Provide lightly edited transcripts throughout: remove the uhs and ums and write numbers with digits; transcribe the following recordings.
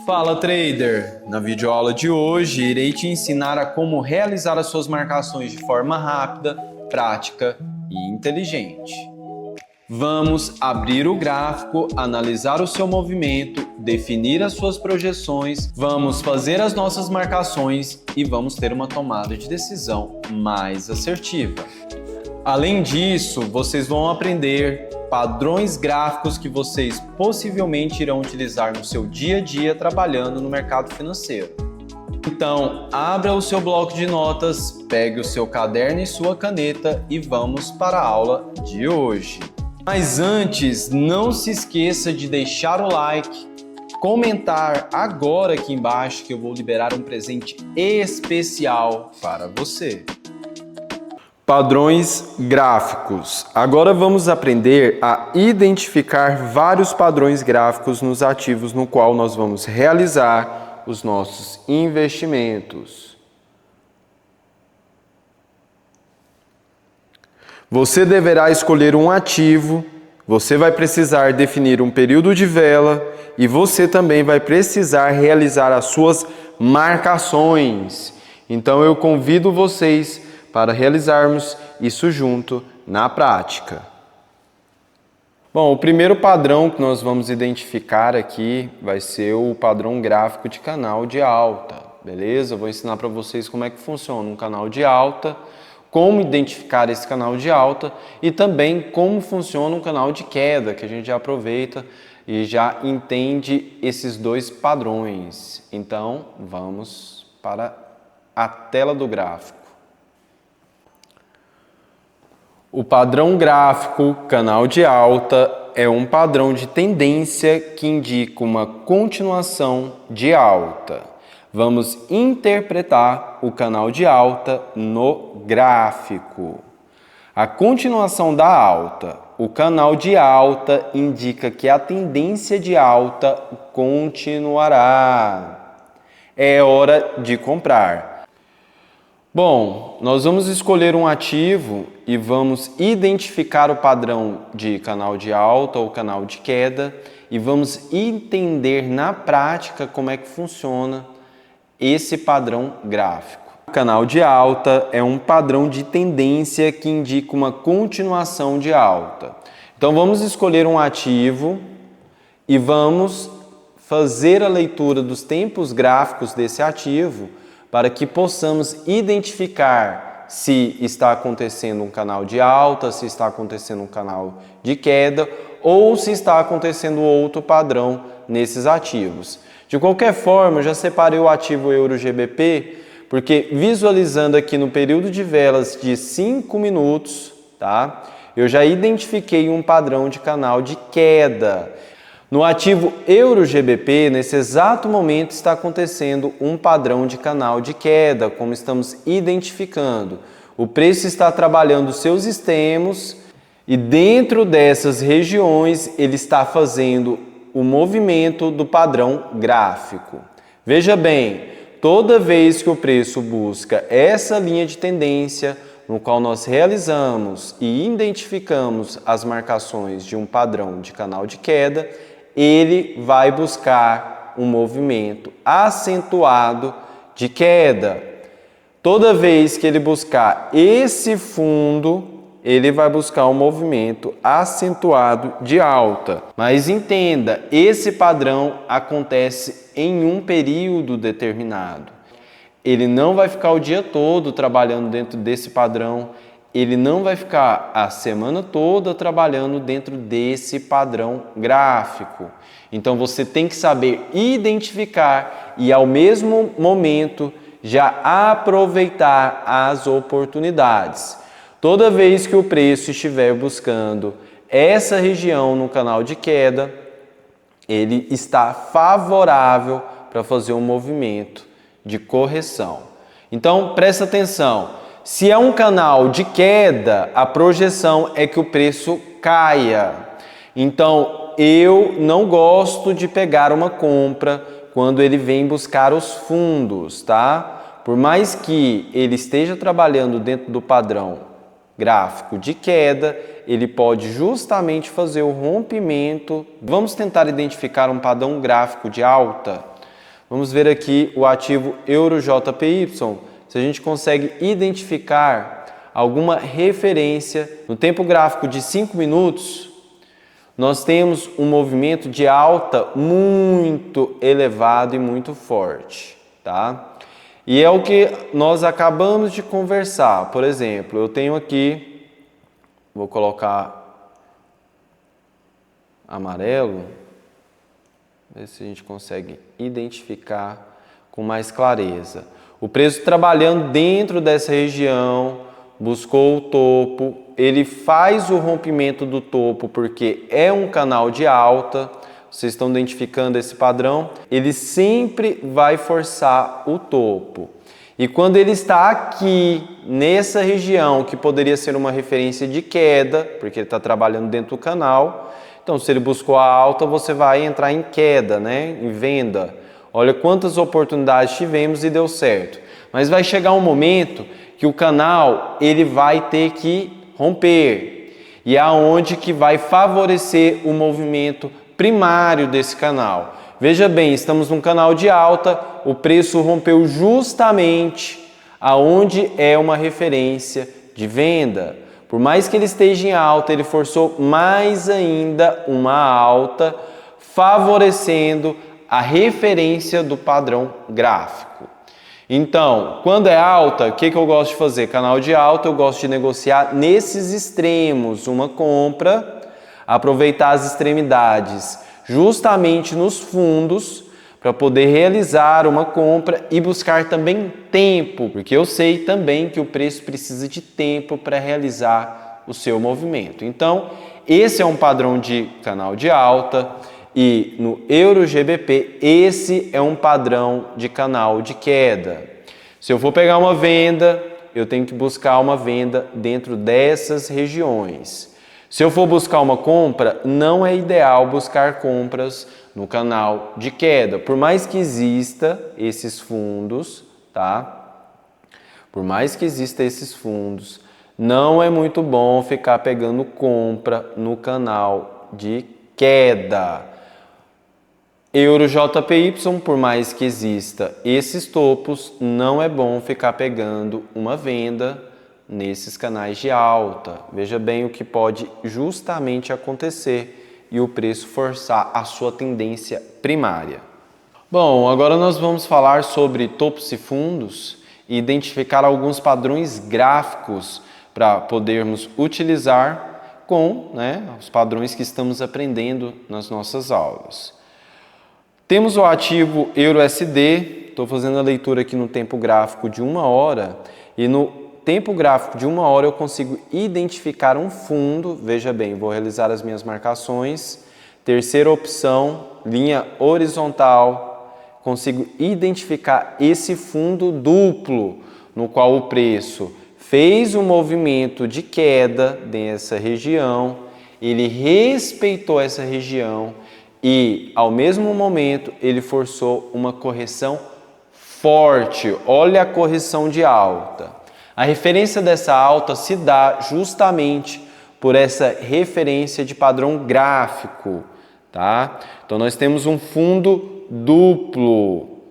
Fala trader! Na videoaula de hoje irei te ensinar a como realizar as suas marcações de forma rápida, prática e inteligente. Vamos abrir o gráfico, analisar o seu movimento, definir as suas projeções, vamos fazer as nossas marcações e vamos ter uma tomada de decisão mais assertiva. Além disso, vocês vão aprender padrões gráficos que vocês possivelmente irão utilizar no seu dia a dia trabalhando no mercado financeiro. Então, abra o seu bloco de notas, pegue o seu caderno e sua caneta e vamos para a aula de hoje. Mas antes, não se esqueça de deixar o like, comentar agora aqui embaixo que eu vou liberar um presente especial para você. Padrões gráficos. Agora vamos aprender a identificar vários padrões gráficos nos ativos no qual nós vamos realizar os nossos investimentos. Você deverá escolher um ativo, você vai precisar definir um período de vela e você também vai precisar realizar as suas marcações. Então eu convido vocês para realizarmos isso junto na prática. Bom, o primeiro padrão que nós vamos identificar aqui vai ser o padrão gráfico de canal de alta, beleza? Eu vou ensinar para vocês como é que funciona um canal de alta, como identificar esse canal de alta e também como funciona um canal de queda, que a gente já aproveita e já entende esses dois padrões. Então, vamos para a tela do gráfico. O padrão gráfico canal de alta é um padrão de tendência que indica uma continuação de alta. Vamos interpretar o canal de alta no gráfico. A continuação da alta. O canal de alta indica que a tendência de alta continuará. É hora de comprar. Bom, nós vamos escolher um ativo e vamos identificar o padrão de canal de alta ou canal de queda e vamos entender na prática como é que funciona esse padrão gráfico. O canal de alta é um padrão de tendência que indica uma continuação de alta. Então vamos escolher um ativo e vamos fazer a leitura dos tempos gráficos desse ativo para que possamos identificar se está acontecendo um canal de alta, se está acontecendo um canal de queda ou se está acontecendo outro padrão nesses ativos. De qualquer forma, eu já separei o ativo EURO-GBP, porque visualizando aqui no período de velas de 5 minutos, tá? Eu já identifiquei um padrão de canal de queda. No ativo EURO-GBP, nesse exato momento, está acontecendo um padrão de canal de queda, como estamos identificando. O preço está trabalhando seus extremos e dentro dessas regiões ele está fazendo o movimento do padrão gráfico. Veja bem, toda vez que o preço busca essa linha de tendência, no qual nós realizamos e identificamos as marcações de um padrão de canal de queda, ele vai buscar um movimento acentuado de queda. Toda vez que ele buscar esse fundo, ele vai buscar um movimento acentuado de alta. Mas entenda, esse padrão acontece em um período determinado. Ele não vai ficar o dia todo trabalhando dentro desse padrão, ele não vai ficar a semana toda trabalhando dentro desse padrão gráfico. Então você tem que saber identificar e ao mesmo momento já aproveitar as oportunidades. Toda vez que o preço estiver buscando essa região no canal de queda, ele está favorável para fazer um movimento de correção. Então presta atenção. Se é um canal de queda, a projeção é que o preço caia. Então, eu não gosto de pegar uma compra quando ele vem buscar os fundos, tá? Por mais que ele esteja trabalhando dentro do padrão gráfico de queda, ele pode justamente fazer o rompimento. Vamos tentar identificar um padrão gráfico de alta. Vamos ver aqui o ativo EUROJPY, se a gente consegue identificar alguma referência. No tempo gráfico de 5 minutos, nós temos um movimento de alta muito elevado e muito forte, tá? E é o que nós acabamos de conversar. Por exemplo, eu tenho aqui, vou colocar amarelo, ver se a gente consegue identificar com mais clareza. O preço trabalhando dentro dessa região, buscou o topo, ele faz o rompimento do topo porque é um canal de alta, vocês estão identificando esse padrão, ele sempre vai forçar o topo. E quando ele está aqui, nessa região, que poderia ser uma referência de queda, porque ele está trabalhando dentro do canal, então se ele buscou a alta, você vai entrar em queda, né? Em venda. Olha quantas oportunidades tivemos e deu certo. Mas vai chegar um momento que o canal ele vai ter que romper. E é aonde que vai favorecer o movimento primário desse canal. Veja bem, estamos num canal de alta, o preço rompeu justamente aonde é uma referência de venda. Por mais que ele esteja em alta, ele forçou mais ainda uma alta, favorecendo a referência do padrão gráfico. Então, quando é alta, o que eu gosto de fazer? Canal de alta, eu gosto de negociar nesses extremos, uma compra, aproveitar as extremidades justamente nos fundos para poder realizar uma compra e buscar também tempo, porque eu sei também que o preço precisa de tempo para realizar o seu movimento. Então, esse é um padrão de canal de alta. E no EUROGBP, esse é um padrão de canal de queda. Se eu for pegar uma venda, eu tenho que buscar uma venda dentro dessas regiões. Se eu for buscar uma compra, não é ideal buscar compras no canal de queda. Por mais que exista esses fundos, tá? Por mais que exista esses fundos, não é muito bom ficar pegando compra no canal de queda. EUROJPY, por mais que exista esses topos, não é bom ficar pegando uma venda nesses canais de alta. Veja bem o que pode justamente acontecer e o preço forçar a sua tendência primária. Bom, agora nós vamos falar sobre topos e fundos e identificar alguns padrões gráficos para podermos utilizar com os padrões que estamos aprendendo nas nossas aulas. Temos o ativo EURUSD, estou fazendo a leitura aqui no tempo gráfico de 1 hora e no tempo gráfico de 1 hora eu consigo identificar um fundo, veja bem, vou realizar as minhas marcações, terceira opção, linha horizontal, consigo identificar esse fundo duplo, no qual o preço fez um movimento de queda dessa região, ele respeitou essa região, e, ao mesmo momento, ele forçou uma correção forte. Olha a correção de alta. A referência dessa alta se dá justamente por essa referência de padrão gráfico, tá? Então, nós temos um fundo duplo.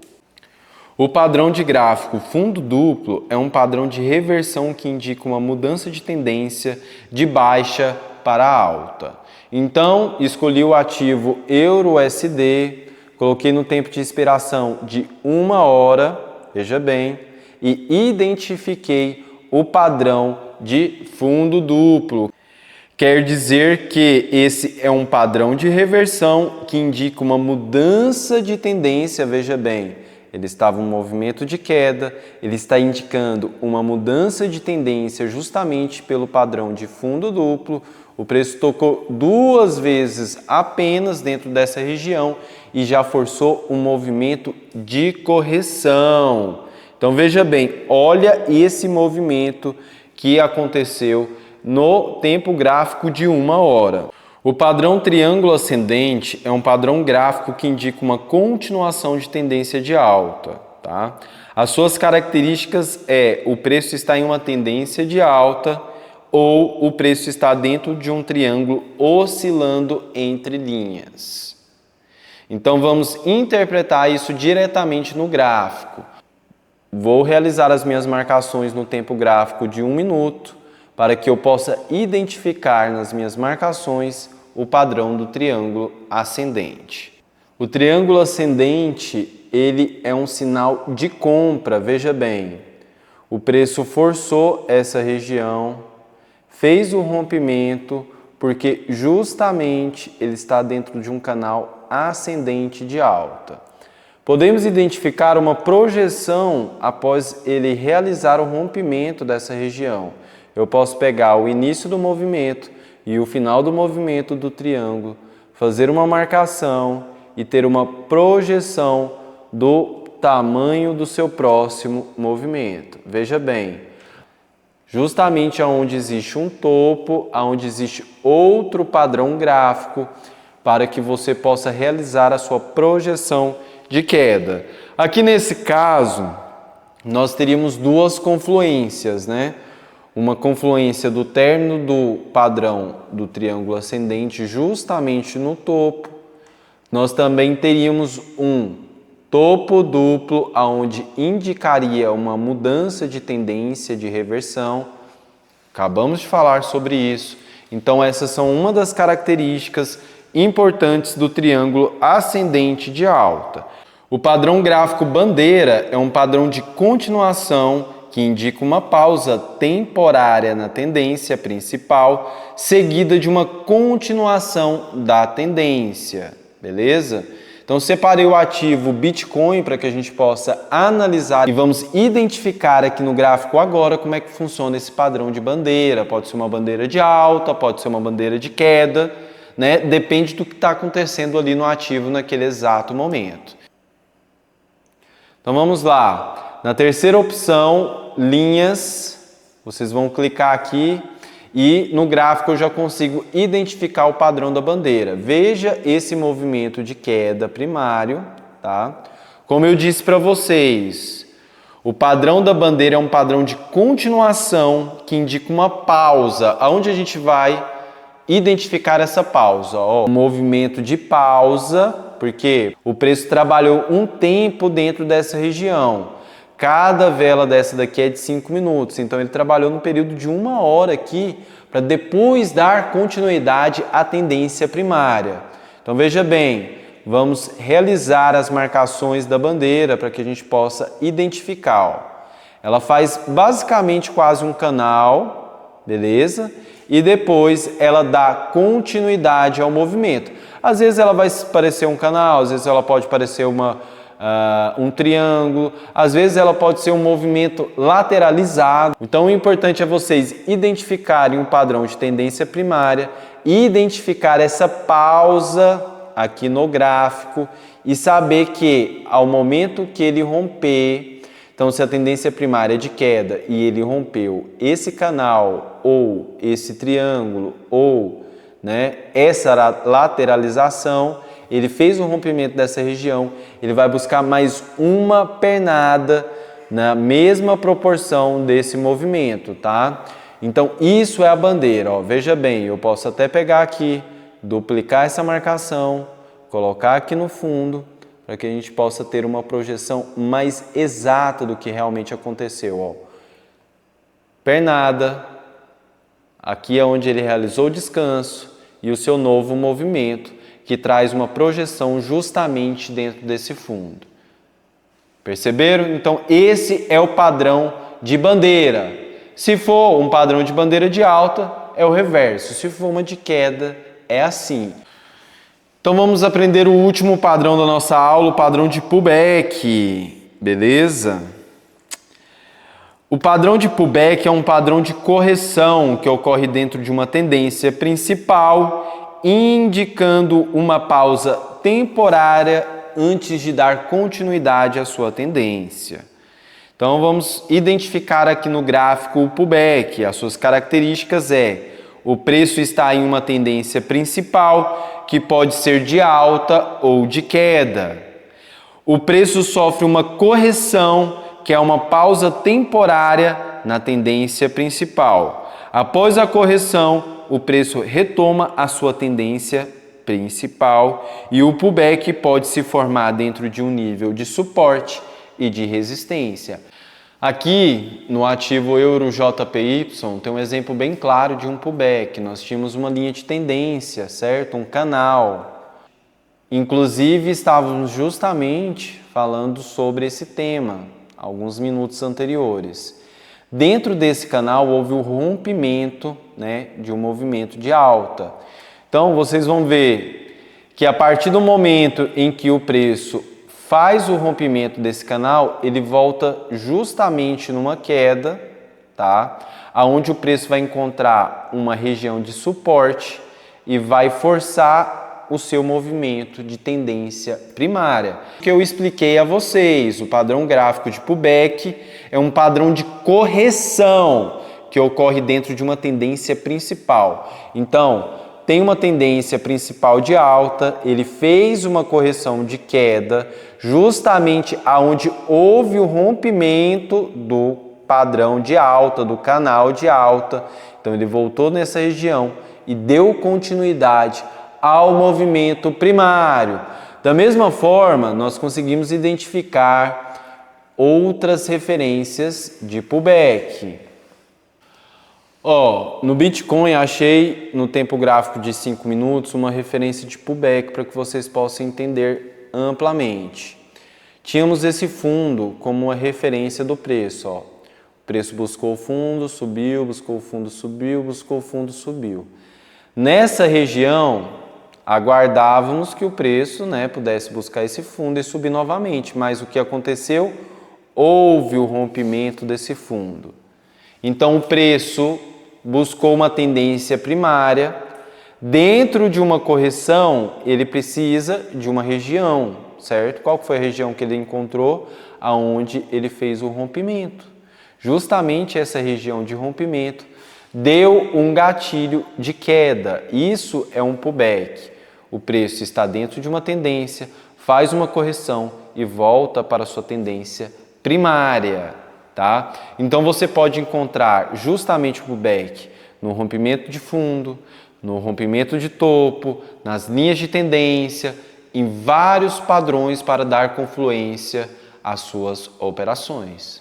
O padrão de gráfico fundo duplo é um padrão de reversão que indica uma mudança de tendência de baixa para alta. Então, escolhi o ativo EURUSD, coloquei no tempo de expiração de 1 hora, veja bem, e identifiquei o padrão de fundo duplo. Quer dizer que esse é um padrão de reversão que indica uma mudança de tendência, veja bem, ele estava em um movimento de queda, ele está indicando uma mudança de tendência justamente pelo padrão de fundo duplo. O preço tocou 2 vezes apenas dentro dessa região e já forçou um movimento de correção. Então veja bem, olha esse movimento que aconteceu no tempo gráfico de 1 hora. O padrão triângulo ascendente é um padrão gráfico que indica uma continuação de tendência de alta, tá? As suas características o preço está em uma tendência de alta ou o preço está dentro de um triângulo oscilando entre linhas. Então vamos interpretar isso diretamente no gráfico. Vou realizar as minhas marcações no tempo gráfico de 1 minuto para que eu possa identificar nas minhas marcações o padrão do triângulo ascendente. O triângulo ascendente, ele é um sinal de compra, veja bem. O preço forçou essa região, fez o rompimento, porque justamente ele está dentro de um canal ascendente de alta. Podemos identificar uma projeção após ele realizar o rompimento dessa região. Eu posso pegar o início do movimento e o final do movimento do triângulo, fazer uma marcação e ter uma projeção do tamanho do seu próximo movimento. Veja bem, justamente onde existe um topo, onde existe outro padrão gráfico, para que você possa realizar a sua projeção de queda. Aqui nesse caso, nós teríamos duas confluências, né? Uma confluência do término do padrão do triângulo ascendente justamente no topo. Nós também teríamos um topo duplo, onde indicaria uma mudança de tendência de reversão. Acabamos de falar sobre isso. Então, essas são uma das características importantes do triângulo ascendente de alta. O padrão gráfico bandeira é um padrão de continuação que indica uma pausa temporária na tendência principal, seguida de uma continuação da tendência, beleza? Então, separei o ativo Bitcoin para que a gente possa analisar e vamos identificar aqui no gráfico agora como é que funciona esse padrão de bandeira. Pode ser uma bandeira de alta, pode ser uma bandeira de queda, né? Depende do que está acontecendo ali no ativo naquele exato momento. Então, vamos lá. Na terceira opção, linhas, vocês vão clicar aqui e no gráfico eu já consigo identificar o padrão da bandeira. Veja esse movimento de queda primário, tá? Como eu disse para vocês, o padrão da bandeira é um padrão de continuação que indica uma pausa. Aonde a gente vai identificar essa pausa? Ó, um movimento de pausa, porque o preço trabalhou um tempo dentro dessa região. Cada vela dessa daqui é de 5 minutos, então ele trabalhou no período de 1 hora aqui para depois dar continuidade à tendência primária. Então veja bem, vamos realizar as marcações da bandeira para que a gente possa identificar. Ó. Ela faz basicamente quase um canal, beleza? E depois ela dá continuidade ao movimento. Às vezes ela vai parecer um canal, às vezes ela pode parecer um triângulo, às vezes ela pode ser um movimento lateralizado. Então o importante é vocês identificarem um padrão de tendência primária, identificar essa pausa aqui no gráfico e saber que ao momento que ele romper, então se a tendência primária é de queda e ele rompeu esse canal ou esse triângulo ou, né, essa lateralização, ele fez o rompimento dessa região, ele vai buscar mais uma pernada na mesma proporção desse movimento, tá? Então, isso é a bandeira, ó. Veja bem, eu posso até pegar aqui, duplicar essa marcação, colocar aqui no fundo, para que a gente possa ter uma projeção mais exata do que realmente aconteceu, ó. Pernada, aqui é onde ele realizou o descanso e o seu novo movimento, que traz uma projeção justamente dentro desse fundo. Perceberam? Então, esse é o padrão de bandeira. Se for um padrão de bandeira de alta, é o reverso. Se for uma de queda, é assim. Então, vamos aprender o último padrão da nossa aula, o padrão de pullback. Beleza? O padrão de pullback é um padrão de correção que ocorre dentro de uma tendência principal, indicando uma pausa temporária antes de dar continuidade à sua tendência. Então vamos identificar aqui no gráfico o pullback. As suas características o preço está em uma tendência principal, que pode ser de alta ou de queda. O preço sofre uma correção, que é uma pausa temporária na tendência principal. Após a correção, o preço retoma a sua tendência principal, e o pullback pode se formar dentro de um nível de suporte e de resistência. Aqui no ativo EURO-JPY tem um exemplo bem claro de um pullback. Nós tínhamos uma linha de tendência, certo? Um canal. Inclusive estávamos justamente falando sobre esse tema alguns minutos anteriores. Dentro desse canal houve o rompimento, né, de um movimento de alta. Então vocês vão ver que a partir do momento em que o preço faz o rompimento desse canal, ele volta justamente numa queda, tá? Aonde o preço vai encontrar uma região de suporte e vai forçar o seu movimento de tendência primária. O que eu expliquei a vocês, o padrão gráfico de pullback é um padrão de correção que ocorre dentro de uma tendência principal. Então, tem uma tendência principal de alta, ele fez uma correção de queda, justamente aonde houve o rompimento do padrão de alta, do canal de alta. Então ele voltou nessa região e deu continuidade ao movimento primário. Da mesma forma, nós conseguimos identificar outras referências de pullback. No Bitcoin achei no tempo gráfico de 5 minutos uma referência de pullback para que vocês possam entender amplamente. Tínhamos esse fundo como uma referência do preço. O preço buscou o fundo, subiu, buscou o fundo, subiu, buscou o fundo, subiu. Nessa região, aguardávamos que o preço, né, pudesse buscar esse fundo e subir novamente, mas o que aconteceu? Houve o rompimento desse fundo. Então o preço buscou uma tendência primária. Dentro de uma correção, ele precisa de uma região, certo? Qual foi a região que ele encontrou? Aonde ele fez o rompimento. Justamente essa região de rompimento deu um gatilho de queda. Isso é um pullback. O preço está dentro de uma tendência, faz uma correção e volta para a sua tendência primária. Tá? Então você pode encontrar justamente o pullback no rompimento de fundo, no rompimento de topo, nas linhas de tendência, em vários padrões para dar confluência às suas operações.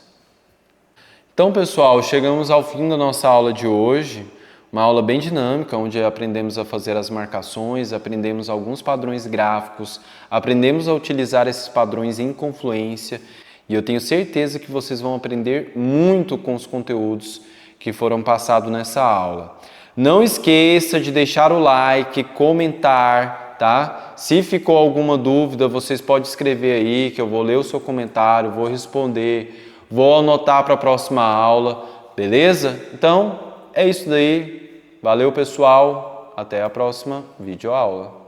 Então, pessoal, chegamos ao fim da nossa aula de hoje, uma aula bem dinâmica, onde aprendemos a fazer as marcações, aprendemos alguns padrões gráficos, aprendemos a utilizar esses padrões em confluência. E eu tenho certeza que vocês vão aprender muito com os conteúdos que foram passados nessa aula. Não esqueça de deixar o like, comentar, tá? Se ficou alguma dúvida, vocês podem escrever aí, que eu vou ler o seu comentário, vou responder, vou anotar para a próxima aula, beleza? Então, é isso daí. Valeu, pessoal. Até a próxima videoaula.